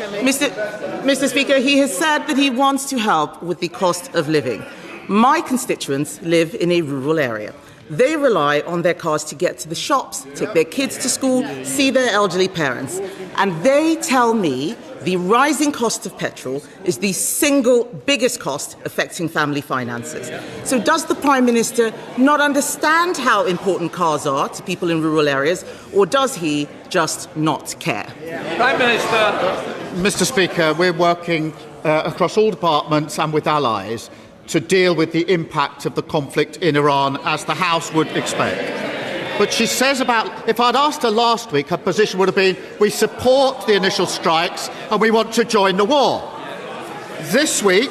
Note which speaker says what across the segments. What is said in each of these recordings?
Speaker 1: Mr. Speaker, he has said that he wants to help with the cost of living. My constituents live in a rural area. They rely on their cars to get to the shops, take their kids to school, see their elderly parents. And they tell me the rising cost of petrol is the single biggest cost affecting family finances. So does the Prime Minister not understand how important cars are to people in rural areas, or does he just not care?
Speaker 2: Prime Minister.
Speaker 3: Mr. Speaker, we're working across all departments and with allies to deal with the impact of the conflict in Iran, as the House would expect. But she says if I'd asked her last week, her position would have been, we support the initial strikes and we want to join the war. This week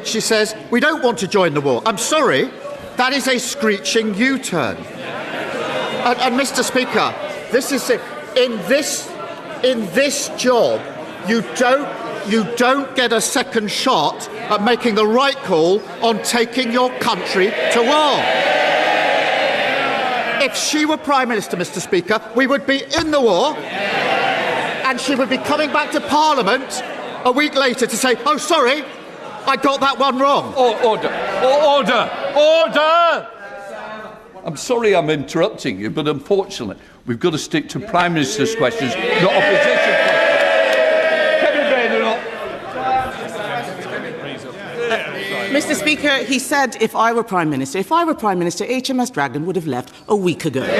Speaker 3: she says, we don't want to join the war. I'm sorry, that is a screeching U-turn. And Mr. Speaker, this is it. In this job, you don't get a second shot at making the right call on taking your country to war. If she were Prime Minister, Mr. Speaker, we would be in the war, and she would be coming back to Parliament a week later to say, oh, sorry, I got that one wrong.
Speaker 2: Order! I'm sorry I'm interrupting you, but unfortunately, we've got to stick to Prime Minister's questions, not opposition questions.
Speaker 1: Mr. Speaker, he said if I were Prime Minister, HMS Dragon would have left a week ago. The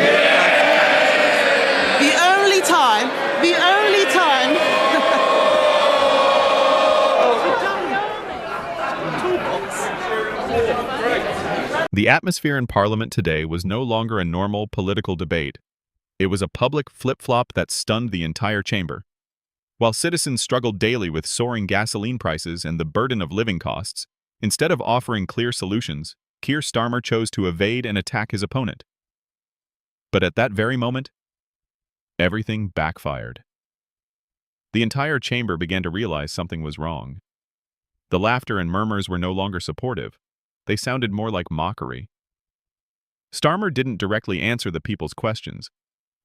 Speaker 1: only time.
Speaker 4: The atmosphere in Parliament today was no longer a normal political debate. It was a public flip-flop that stunned the entire chamber. While citizens struggled daily with soaring gasoline prices and the burden of living costs, instead of offering clear solutions, Keir Starmer chose to evade and attack his opponent. But at that very moment, everything backfired. The entire chamber began to realize something was wrong. The laughter and murmurs were no longer supportive. They sounded more like mockery. Starmer didn't directly answer the people's questions,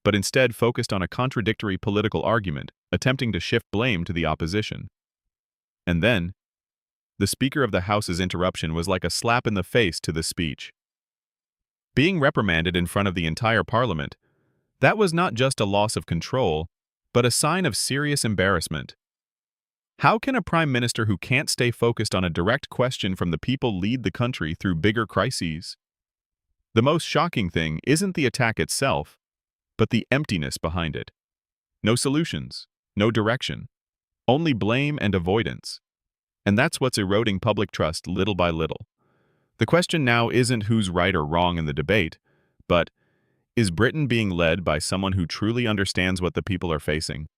Speaker 4: but instead focused on a contradictory political argument, attempting to shift blame to the opposition. And then, the Speaker of the House's interruption was like a slap in the face to the speech. Being reprimanded in front of the entire Parliament, that was not just a loss of control, but a sign of serious embarrassment. How can a Prime Minister who can't stay focused on a direct question from the people lead the country through bigger crises? The most shocking thing isn't the attack itself, but the emptiness behind it. No solutions, no direction, only blame and avoidance. And that's what's eroding public trust little by little. The question now isn't who's right or wrong in the debate, but is Britain being led by someone who truly understands what the people are facing?